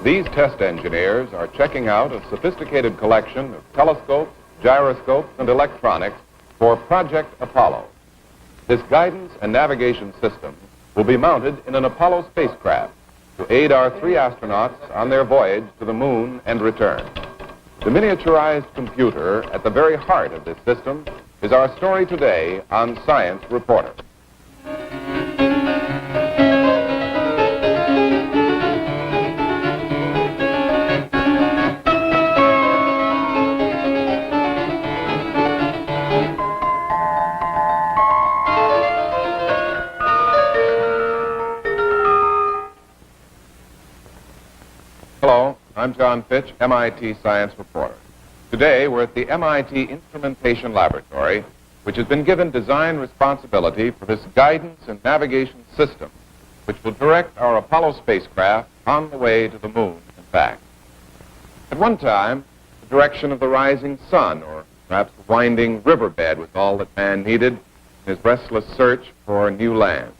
These test engineers are checking out a sophisticated collection of telescopes, gyroscopes, and electronics for Project Apollo. This guidance and navigation system will be mounted in an Apollo spacecraft to aid our 3 astronauts on their voyage to the moon and return. The miniaturized computer at the very heart of this system is our story today on Science Reporter. Hello, I'm John Fitch, MIT Science Reporter. Today, we're at the MIT Instrumentation Laboratory, which has been given design responsibility for this guidance and navigation system, which will direct our Apollo spacecraft on the way to the moon and back. At one time, the direction of the rising sun, or perhaps the winding riverbed, was all that man needed in his restless search for new land.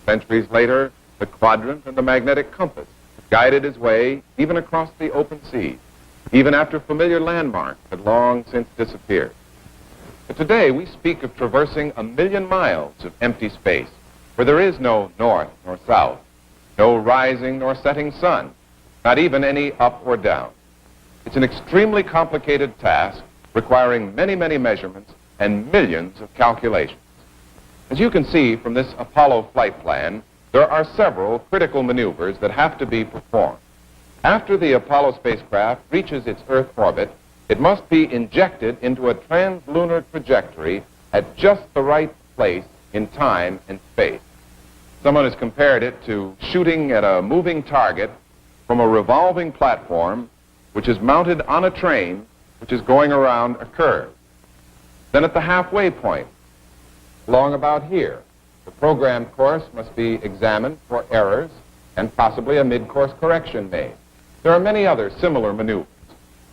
Centuries later, the quadrant and the magnetic compass guided his way even across the open sea, even after familiar landmarks had long since disappeared. But today we speak of traversing 1,000,000 miles of empty space, where there is no north nor south, no rising nor setting sun, not even any up or down. It's an extremely complicated task requiring many, many measurements and millions of calculations. As you can see from this Apollo flight plan, there are several critical maneuvers that have to be performed. After the Apollo spacecraft reaches its Earth orbit, it must be injected into a translunar trajectory at just the right place in time and space. Someone has compared it to shooting at a moving target from a revolving platform which is mounted on a train which is going around a curve. Then at the halfway point, along about here, the programmed course must be examined for errors and possibly a mid-course correction made. There are many other similar maneuvers.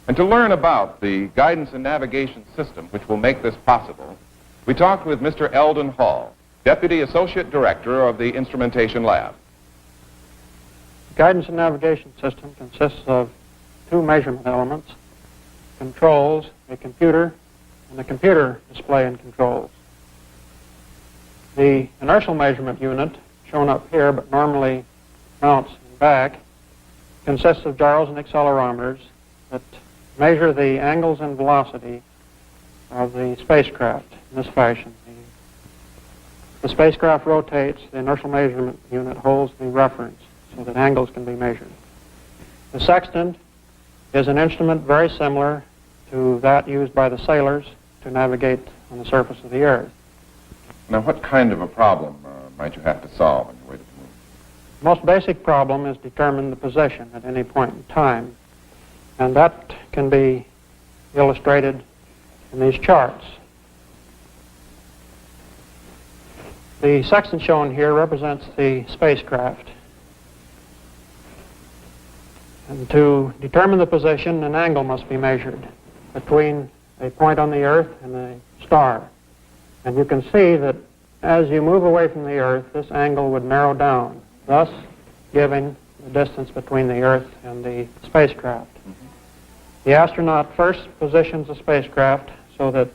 And to learn about the guidance and navigation system which will make this possible, we talked with Mr. Eldon Hall, Deputy Associate Director of the Instrumentation Lab. The guidance and navigation system consists of 2 measurement elements, controls, a computer, and a computer display and controls. The inertial measurement unit, shown up here but normally mounts in back, consists of gyros and accelerometers that measure the angles and velocity of the spacecraft in this fashion. The spacecraft rotates, the inertial measurement unit holds the reference so that angles can be measured. The sextant is an instrument very similar to that used by the sailors to navigate on the surface of the Earth. Now, what kind of a problem might you have to solve on your way to the moon? The most basic problem is determine the position at any point in time, and that can be illustrated in these charts. The sextant shown here represents the spacecraft. And to determine the position, an angle must be measured between a point on the Earth and a star. And you can see that as you move away from the Earth, this angle would narrow down, thus giving the distance between the Earth and the spacecraft. The astronaut first positions the spacecraft so that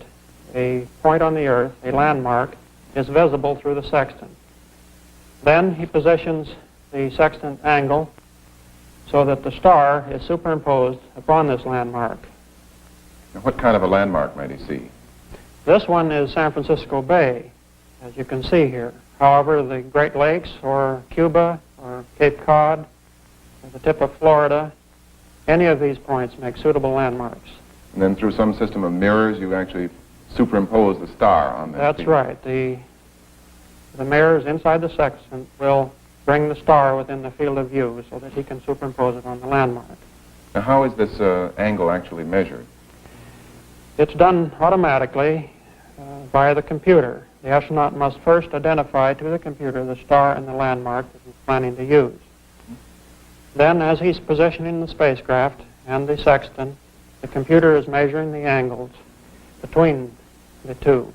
a point on the Earth, a landmark, is visible through the sextant. Then he positions the sextant angle so that the star is superimposed upon this landmark. Now, what kind of a landmark might he see? This one is San Francisco Bay, as you can see here. However, the Great Lakes or Cuba or Cape Cod or the tip of Florida, any of these points make suitable landmarks. And then through some system of mirrors, you actually superimpose the star on that. That's feed. right. The mirrors inside the sextant will bring the star within the field of view so that he can superimpose it on the landmark. Now, how is this angle actually measured? It's done automatically via the computer. The astronaut must first identify to the computer the star and the landmark that he's planning to use. Then, as he's positioning the spacecraft and the sextant, the computer is measuring the angles between the two.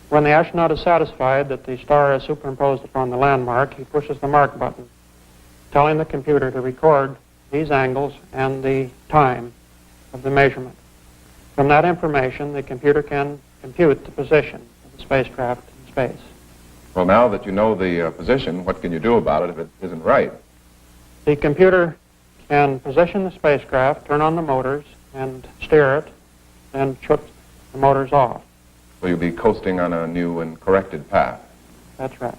When the astronaut is satisfied that the star is superimposed upon the landmark, he pushes the mark button, telling the computer to record these angles and the time of the measurement. From that information, the computer can compute the position of the spacecraft in space. Well, now that you know the position, what can you do about it if it isn't right? The computer can position the spacecraft, turn on the motors, and steer it, and shut the motors off. So you'll be coasting on a new and corrected path. That's right.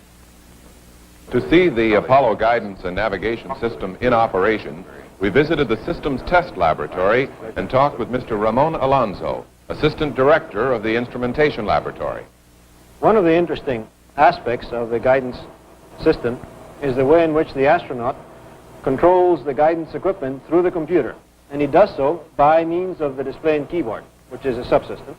To see the Apollo guidance and navigation system in operation, we visited the systems test laboratory and talked with Mr. Ramón Alonso, Assistant Director of the Instrumentation Laboratory. One of the interesting aspects of the guidance system is the way in which the astronaut controls the guidance equipment through the computer. And he does so by means of the display and keyboard, which is a subsystem.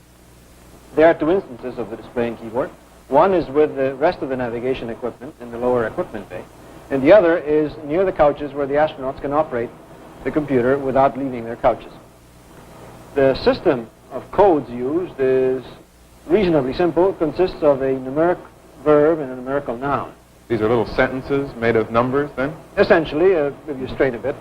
There are two instances of the display and keyboard. One is with the rest of the navigation equipment in the lower equipment bay, and the other is near the couches where the astronauts can operate the computer without leaving their couches. The system of codes used is reasonably simple. It consists of a numeric verb and a numerical noun. These are little sentences made of numbers, then? Essentially, if you strain a bit.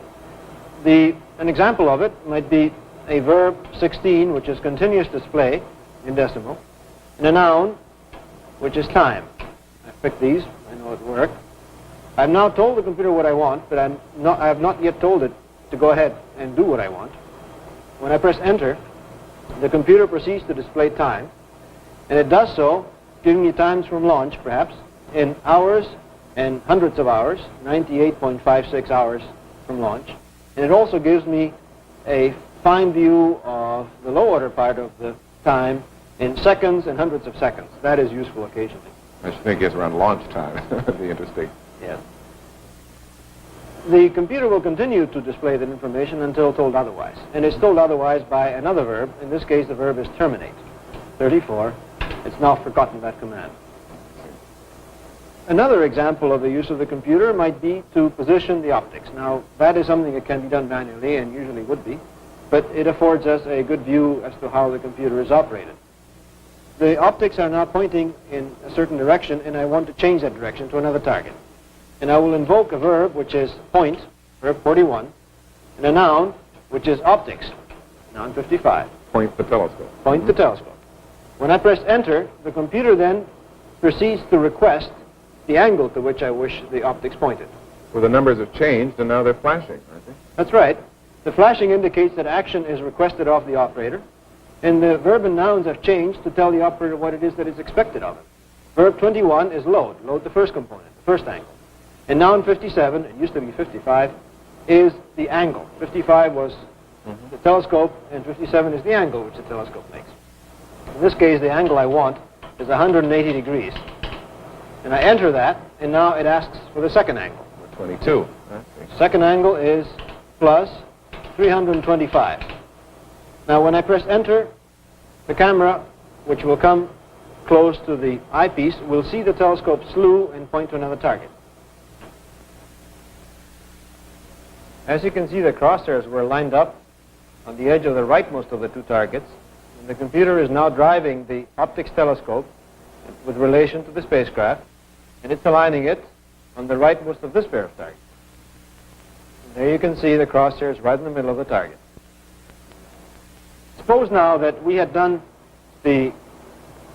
An example of it might be a verb 16, which is continuous display in decimal, and a noun, which is time. I've picked these. I know it work. I've now told the computer what I want, but I have not yet told it to go ahead and do what I want. When I press enter, the computer proceeds to display time, and it does so, giving me times from launch, perhaps, in hours and hundreds of hours, 98.56 hours from launch. And it also gives me a fine view of the low order part of the time in seconds and hundreds of seconds. That is useful occasionally. I should think it's around launch time. That'd be interesting. Yes. The computer will continue to display that information until told otherwise. And it's told otherwise by another verb. In this case, the verb is terminate. 34. It's now forgotten that command. Another example of the use of the computer might be to position the optics. Now, that is something that can be done manually and usually would be, but it affords us a good view as to how the computer is operated. The optics are now pointing in a certain direction, and I want to change that direction to another target. And I will invoke a verb, which is point, verb 41, and a noun, which is optics, noun 55. Point the telescope. Point the telescope. When I press enter, the computer then proceeds to request the angle to which I wish the optics pointed. Well, the numbers have changed, and now they're flashing, aren't they? That's right. The flashing indicates that action is requested of the operator, and the verb and nouns have changed to tell the operator what it is that is expected of him. Verb 21 is load the first component, the first angle. And noun 57, it used to be 55, is the angle. 55 was the telescope, and 57 is the angle which the telescope makes. In this case, the angle I want is 180 degrees. And I enter that, and now it asks for the second angle. 22. Second angle is plus 325. Now, when I press enter, the camera, which will come close to the eyepiece, will see the telescope slew and point to another target. As you can see, the crosshairs were lined up on the edge of the rightmost of the two targets. And the computer is now driving the optics telescope with relation to the spacecraft, and it's aligning it on the rightmost of this pair of targets. And there you can see the crosshairs right in the middle of the target. Suppose now that we had done the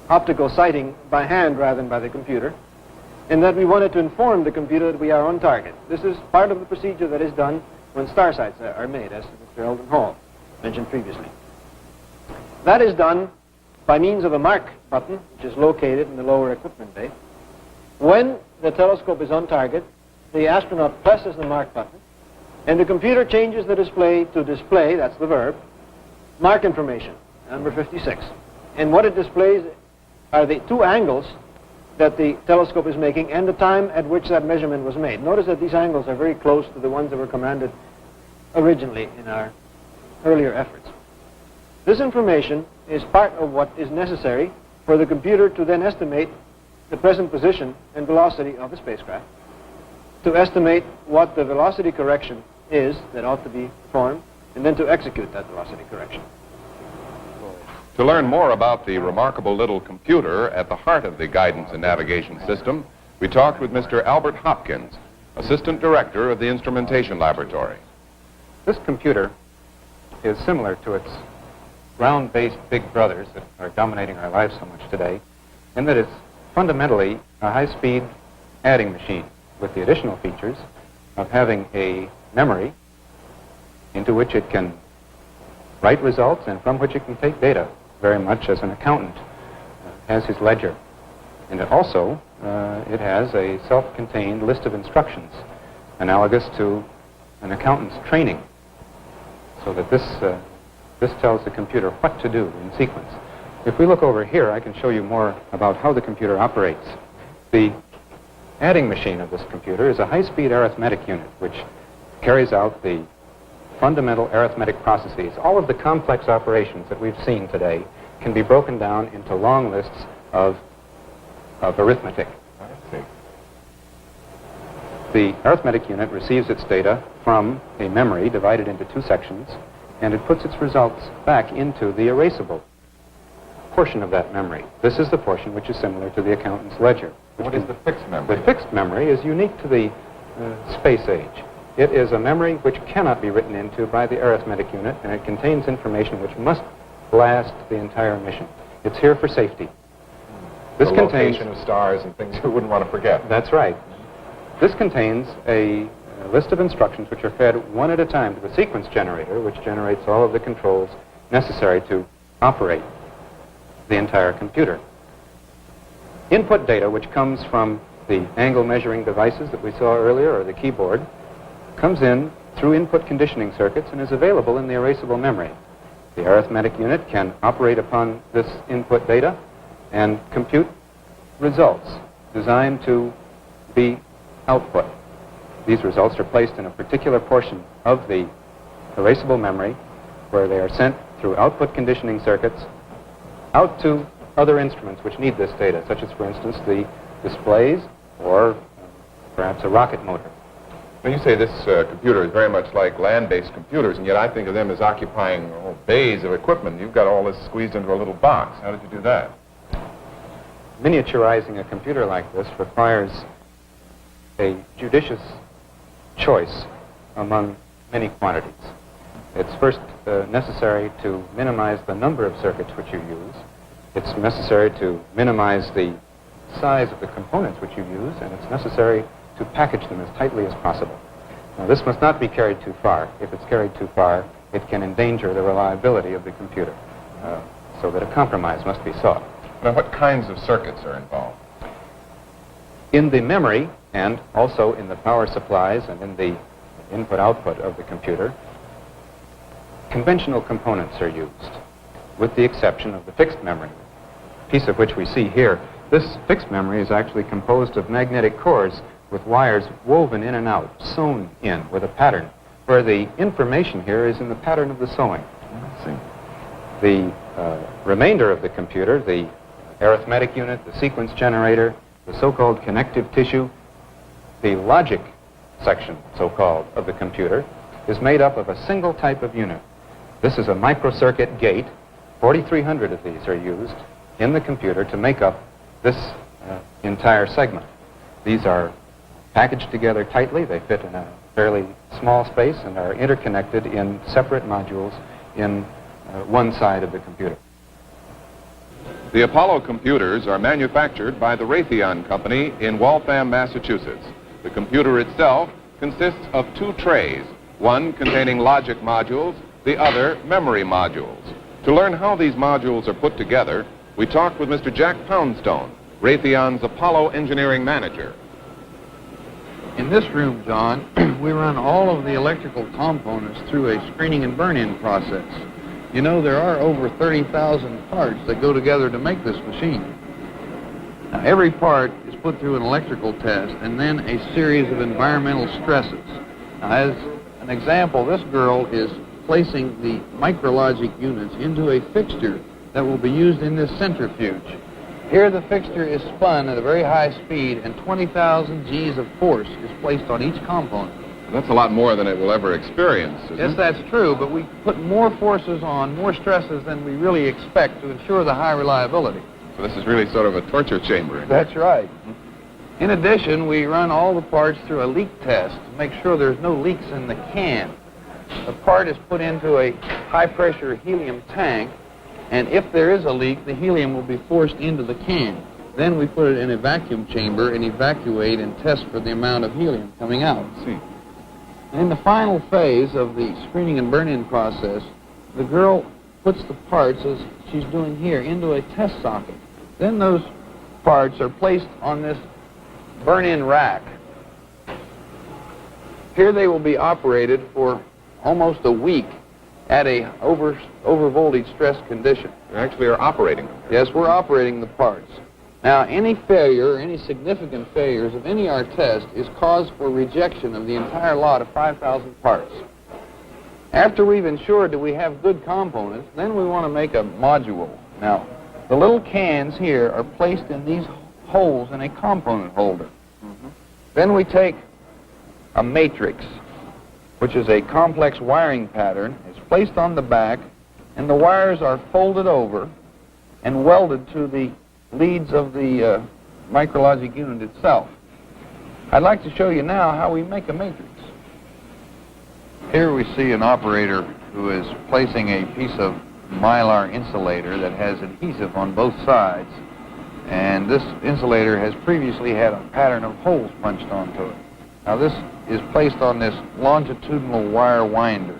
optical sighting by hand rather than by the computer, and that we wanted to inform the computer that we are on target. This is part of the procedure that is done when star sights are made, as Mr. Eldon mentioned previously. That is done by means of a mark button, which is located in the lower equipment bay. When the telescope is on target, the astronaut presses the mark button, and the computer changes the display to display, that's the verb, mark information, number 56. And what it displays are the two angles that the telescope is making and the time at which that measurement was made. Notice that these angles are very close to the ones that were commanded originally in our earlier efforts. This information is part of what is necessary for the computer to then estimate the present position and velocity of the spacecraft, to estimate what the velocity correction is that ought to be performed, and then to execute that velocity correction. To learn more about the remarkable little computer at the heart of the guidance and navigation system, we talked with Mr. Albert Hopkins, Assistant Director of the Instrumentation Laboratory. This computer is similar to its round-based big brothers that are dominating our lives so much today, in that it's fundamentally a high-speed adding machine with the additional features of having a memory into which it can write results and from which it can take data, very much as an accountant has his ledger. And it also, it has a self-contained list of instructions analogous to an accountant's training, so that this tells the computer what to do in sequence. If we look over here, I can show you more about how the computer operates. The adding machine of this computer is a high-speed arithmetic unit which carries out the fundamental arithmetic processes. All of the complex operations that we've seen today can be broken down into long lists of arithmetic. I see. The arithmetic unit receives its data from a memory divided into two sections, and it puts its results back into the erasable portion of that memory. This is the portion which is similar to the accountant's ledger. What is the fixed memory? The fixed memory is unique to the space age. It is a memory which cannot be written into by the arithmetic unit, and it contains information which must last the entire mission. It's here for safety. This the contains location of stars and things you wouldn't want to forget. That's right. This contains a list of instructions which are fed one at a time to the sequence generator, which generates all of the controls necessary to operate the entire computer. Input data, which comes from the angle measuring devices that we saw earlier, or the keyboard, comes in through input conditioning circuits and is available in the erasable memory. The arithmetic unit can operate upon this input data and compute results designed to be output. These results are placed in a particular portion of the erasable memory where they are sent through output conditioning circuits out to other instruments which need this data, such as, for instance, the displays or perhaps a rocket motor. Now, you say this computer is very much like land-based computers, and yet I think of them as occupying whole bays of equipment. You've got all this squeezed into a little box. How did you do that? Miniaturizing a computer like this requires a judicious choice among many quantities. It's first necessary to minimize the number of circuits which you use. It's necessary to minimize the size of the components which you use, and it's necessary to package them as tightly as possible. Now, this must not be carried too far. If it's carried too far, it can endanger the reliability of the computer, so that a compromise must be sought. Now, what kinds of circuits are involved? In the memory, and also in the power supplies and in the input-output of the computer, conventional components are used, with the exception of the fixed memory, piece of which we see here. This fixed memory is actually composed of magnetic cores with wires woven in and out, sewn in with a pattern, where the information here is in the pattern of the sewing. I see. The remainder of the computer, the arithmetic unit, the sequence generator, the so-called connective tissue, the logic section, so-called, of the computer, is made up of a single type of unit. This is a microcircuit gate. 4,300 of these are used in the computer to make up this entire segment. These are packaged together tightly. They fit in a fairly small space and are interconnected in separate modules in one side of the computer. The Apollo computers are manufactured by the Raytheon Company in Waltham, Massachusetts. The computer itself consists of two trays, one containing logic modules, the other memory modules. To learn how these modules are put together, we talked with Mr. Jack Poundstone, Raytheon's Apollo engineering manager. In this room, John, we run all of the electrical components through a screening and burn-in process. You know, there are over 30,000 parts that go together to make this machine. Now, every part is put through an electrical test and then a series of environmental stresses. Now, as an example, this girl is placing the micrologic units into a fixture that will be used in this centrifuge. Here the fixture is spun at a very high speed and 20,000 Gs of force is placed on each component. That's a lot more than it will ever experience, isn't Yes, it? that's true, but we put more forces on, more stresses than we really expect to ensure the high reliability. So this is really sort of a torture chamber. That's right. In addition, we run all the parts through a leak test to make sure there's no leaks in the can. the part is put into a high-pressure helium tank, and if there is a leak, the helium will be forced into the can. Then we put it in a vacuum chamber and evacuate and test for the amount of helium coming out. See. In the final phase of the screening and burn-in process, the girl puts the parts, as she's doing here, into a test socket. Then those parts are placed on this burn-in rack. Here they will be operated for almost a week at a over voltage stress condition. You actually are operating them. Yes, we're operating the parts. Now, any failure, any significant failures of any our test is cause for rejection of the entire lot of 5,000 parts. After we've ensured that we have good components, then we want to make a module. Now, the little cans here are placed in these holes in a component holder. Then we take a matrix, which is a complex wiring pattern. It's placed on the back, and the wires are folded over and welded to the leads of the micrologic unit itself. I'd like to show you now how we make a matrix. Here we see an operator who is placing a piece of mylar insulator that has adhesive on both sides, and this insulator has previously had a pattern of holes punched onto it. Now this is placed on this longitudinal wire winder.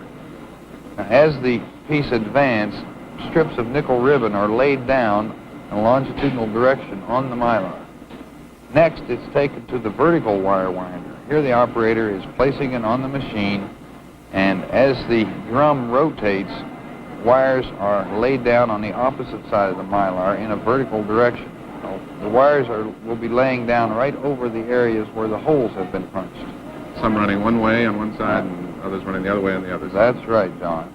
Now, as the piece advances, strips of nickel ribbon are laid down in a longitudinal direction on the mylar. Next, it's taken to the vertical wire winder. Here the operator is placing it on the machine, and as the drum rotates, wires are laid down on the opposite side of the mylar in a vertical direction. The wires will be laying down right over the areas where the holes have been punched. Some running one way on one side and others running the other way on the other side. That's right, John.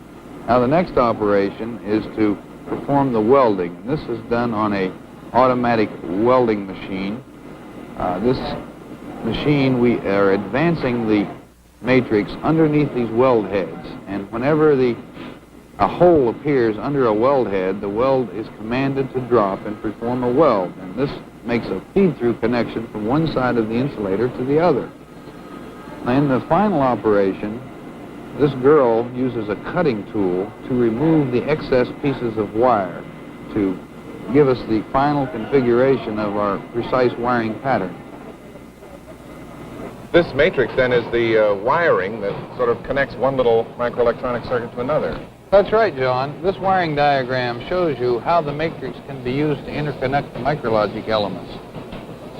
Now the next operation is to perform the welding. This is done on a automatic welding machine. This machine, we are advancing the matrix underneath these weld heads, and whenever a hole appears under a weld head, the weld is commanded to drop and perform a weld, and this makes a feed-through connection from one side of the insulator to the other. In the final operation, this girl uses a cutting tool to remove the excess pieces of wire to give us the final configuration of our precise wiring pattern. This matrix, then, is the wiring that sort of connects one little microelectronic circuit to another. That's right, John. This wiring diagram shows you how the matrix can be used to interconnect the micrologic elements.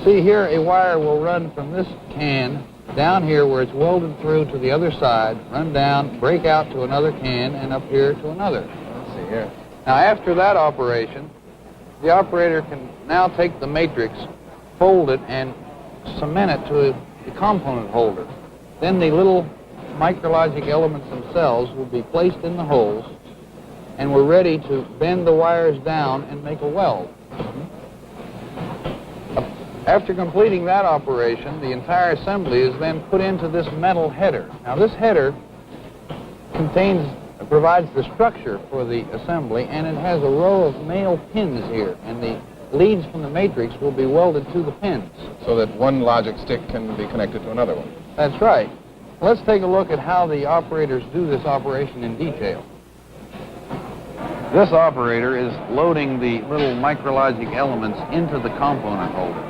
See here, a wire will run from this can down here where it's welded through to the other side, run down, break out to another can, and up here to another. Let's see here. Now, after that operation, the operator can now take the matrix, fold it, and cement it to the component holder. Then the little micrologic elements themselves will be placed in the holes, and we're ready to bend the wires down and make a weld. After completing that operation, the entire assembly is then put into this metal header. Now this header provides the structure for the assembly, and it has a row of male pins here, and the leads from the matrix will be welded to the pins. So that one logic stick can be connected to another one. That's right. Let's take a look at how the operators do this operation in detail. This operator is loading the little micrologic elements into the component holder.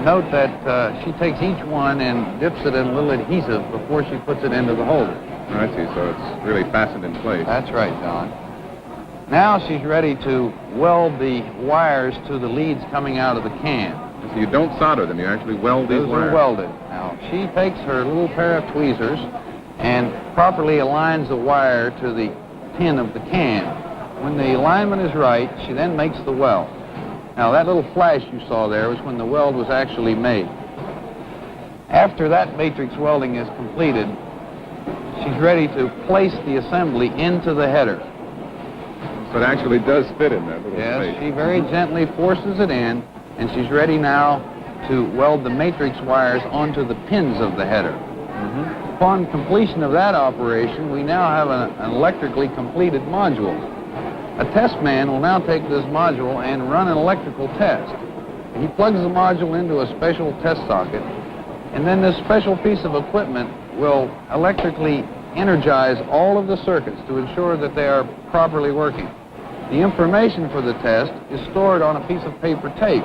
Note that she takes each one and dips it in a little adhesive before she puts it into the holder. I see, so it's really fastened in place. That's right, John. Now she's ready to weld the wires to the leads coming out of the can. So you don't solder them, you actually weld these Those wires. are welded. Now she takes her little pair of tweezers and properly aligns the wire to the pin of the can. When the alignment is right, she then makes the weld. Now that little flash you saw there was when the weld was actually made. After that matrix welding is completed, she's ready to place the assembly into the header. So it actually does fit in that little Yes, space. she very gently forces it in, and she's ready now to weld the matrix wires onto the pins of the header. Upon completion of that operation, we now have an electrically completed module. A test man will now take this module and run an electrical test. He plugs the module into a special test socket, and then this special piece of equipment will electrically energize all of the circuits to ensure that they are properly working. The information for the test is stored on a piece of paper tape.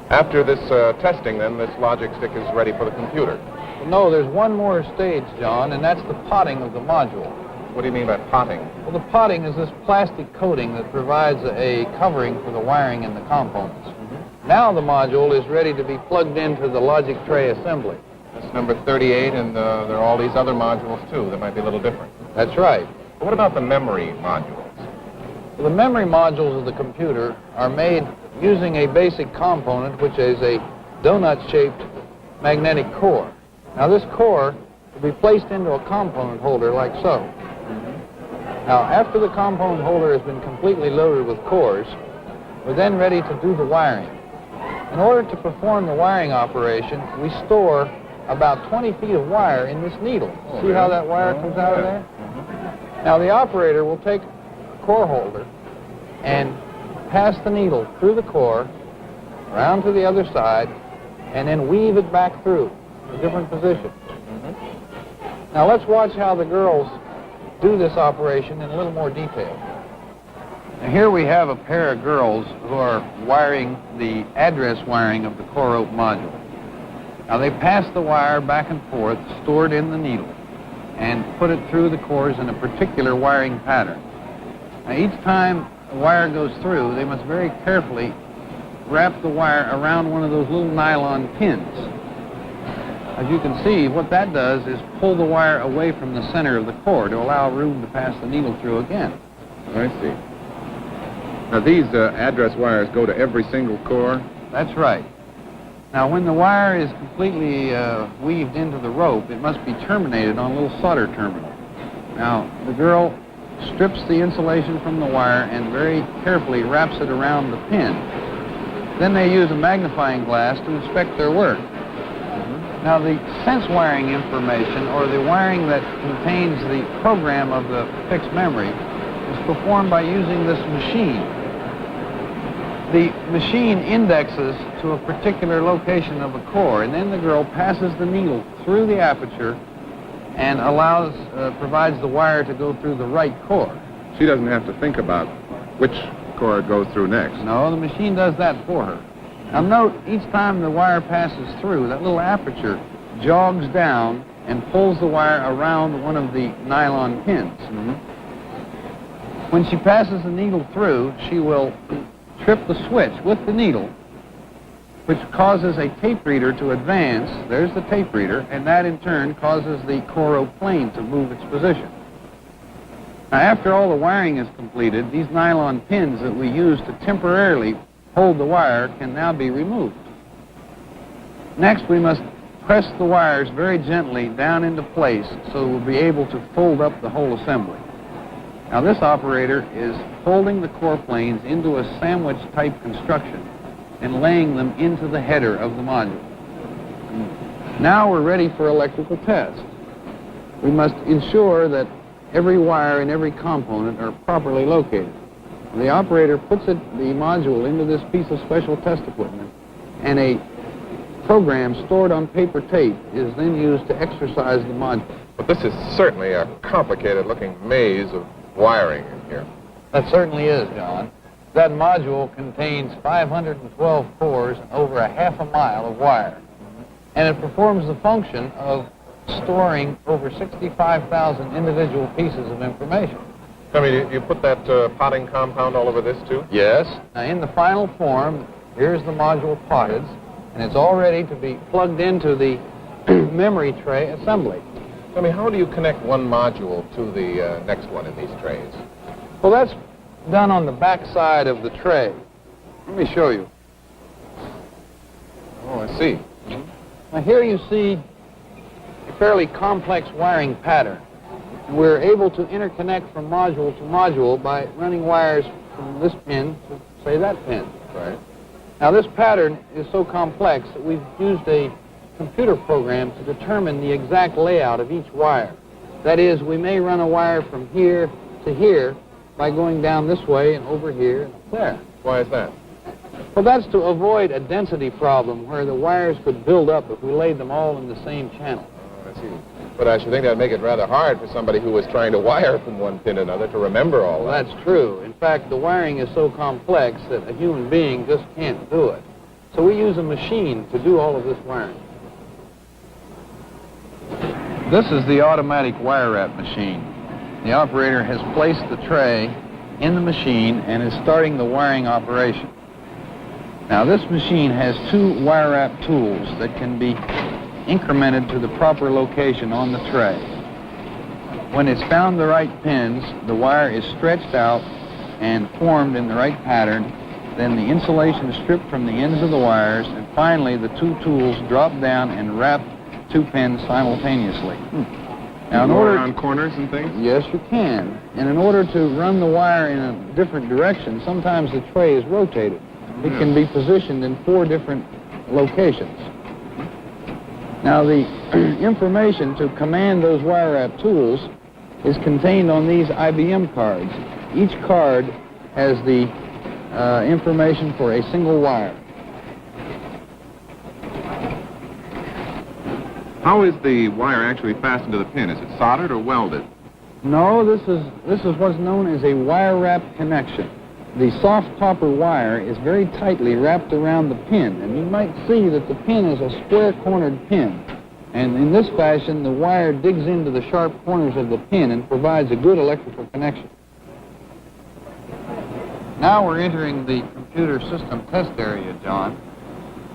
After this testing, then, this logic stick is ready for the computer. No, there's one more stage, John, and that's the potting of the module. What do you mean by potting? Well, the potting is this plastic coating that provides a covering for the wiring in the components. Now the module is ready to be plugged into the logic tray assembly. That's number 38, and there are all these other modules, too, that might be a little different. That's right. But what about the memory modules? The memory modules of the computer are made using a basic component, which is a donut-shaped magnetic core. Now, this core will be placed into a component holder like so. Now, after the component holder has been completely loaded with cores, we're then ready to do the wiring. In order to perform the wiring operation, we store about 20 feet of wire in this needle. See how that wire comes out of there? Now, the operator will take a core holder and pass the needle through the core, around to the other side, and then weave it back through to different positions. Now, let's watch how the girls do this operation in a little more detail. Now, here we have a pair of girls who are wiring the address wiring of the core rope module. Now, they pass the wire back and forth, stored in the needle, and put it through the cores in a particular wiring pattern. Now, each time the wire goes through, they must very carefully wrap the wire around one of those little nylon pins. As you can see, what that does is pull the wire away from the center of the core to allow room to pass the needle through again. I see. Now, these address wires go to every single core? That's right. Now, when the wire is completely weaved into the rope, it must be terminated on a little solder terminal. Now, the girl strips the insulation from the wire and very carefully wraps it around the pin. Then they use a magnifying glass to inspect their work. Now, the sense wiring information, or the wiring that contains the program of the fixed memory, is performed by using this machine. The machine indexes to a particular location of a core, and then the girl passes the needle through the aperture and provides the wire to go through the right core. She doesn't have to think about which core it goes through next. No, the machine does that for her. Now note, each time the wire passes through, that little aperture jogs down and pulls the wire around one of the nylon pins. When she passes the needle through, she will trip the switch with the needle, which causes a tape reader to advance. There's the tape reader, and that in turn causes the core plane to move its position. Now, after all the wiring is completed, these nylon pins that we use to temporarily hold the wire can now be removed. Next, we must press the wires very gently down into place so we'll be able to fold up the whole assembly. Now, this operator is folding the core planes into a sandwich-type construction and laying them into the header of the module. Now we're ready for electrical test. We must ensure that every wire and every component are properly located. The operator puts the module into this piece of special test equipment, and a program stored on paper tape is then used to exercise the module. But this is certainly a complicated-looking maze of wiring in here. That certainly is, John. That module contains 512 cores and over a half a mile of wire. And it performs the function of storing over 65,000 individual pieces of information. I mean, you put that potting compound all over this, too? Yes. Now, in the final form, here's the module potted, and it's all ready to be plugged into the memory tray assembly. I mean, how do you connect one module to the next one in these trays? Well, that's done on the back side of the tray. Let me show you. Oh, I see. Now, here you see a fairly complex wiring pattern. And we're able to interconnect from module to module by running wires from this pin to, say, that pin. Right. Now, this pattern is so complex that we've used a computer program to determine the exact layout of each wire. That is, we may run a wire from here to here by going down this way and over here and up there. Why is that? Well, that's to avoid a density problem where the wires could build up if we laid them all in the same channel. I see. But I should think that'd make it rather hard for somebody who was trying to wire from one pin to another to remember all that. Well, that's true. In fact, the wiring is so complex that a human being just can't do it. So we use a machine to do all of this wiring. This is the automatic wire wrap machine. The operator has placed the tray in the machine and is starting the wiring operation. Now, this machine has two wire wrap tools that can be incremented to the proper location on the tray. When it's found the right pins, the wire is stretched out and formed in the right pattern. Then the insulation is stripped from the ends of the wires, and finally the two tools drop down and wrap two pins simultaneously. Now, in order around corners and things? Yes, you can. And in order to run the wire in a different direction, sometimes the tray is rotated. It can be positioned in 4 different locations. Now, the information to command those wire wrap tools is contained on these IBM cards. Each card has the information for a single wire. How is the wire actually fastened to the pin? Is it soldered or welded? No, this is what's known as a wire wrap connection. The soft copper wire is very tightly wrapped around the pin, and you might see that the pin is a square-cornered pin. And in this fashion, the wire digs into the sharp corners of the pin and provides a good electrical connection. Now we're entering the computer system test area, John.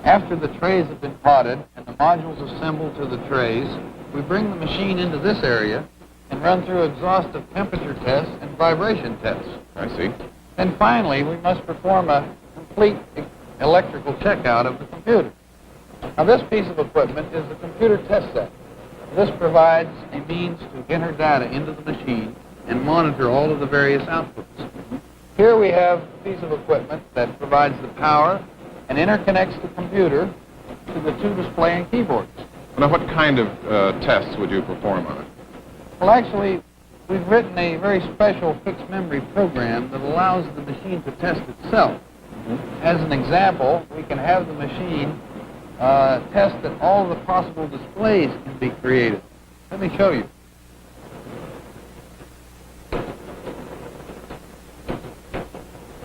After the trays have been potted and the modules assembled to the trays, we bring the machine into this area and run through exhaustive temperature tests and vibration tests. I see. Then finally, we must perform a complete electrical checkout of the computer. Now, this piece of equipment is the computer test set. This provides a means to enter data into the machine and monitor all of the various outputs. Here we have a piece of equipment that provides the power and interconnects the computer to the 2 display and keyboards. Now, what kind of tests would you perform on it? Well, actually, we've written a very special fixed memory program that allows the machine to test itself. As an example, we can have the machine test that all the possible displays can be created. Let me show you.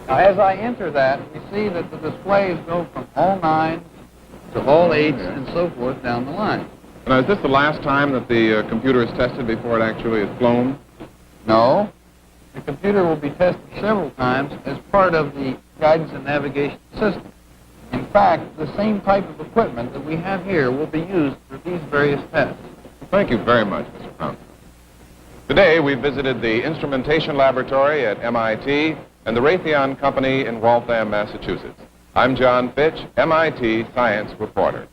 Now, as I enter that, we see that the displays go from all 9s to all 8s and so forth down the line. Now, is this the last time that the computer is tested before it actually is flown? No. The computer will be tested several times as part of the guidance and navigation system. In fact, the same type of equipment that we have here will be used for these various tests. Thank you very much, Mr. Pound. Today, we visited the Instrumentation Laboratory at MIT and the Raytheon Company in Waltham, Massachusetts. I'm John Fitch, MIT Science Reporter.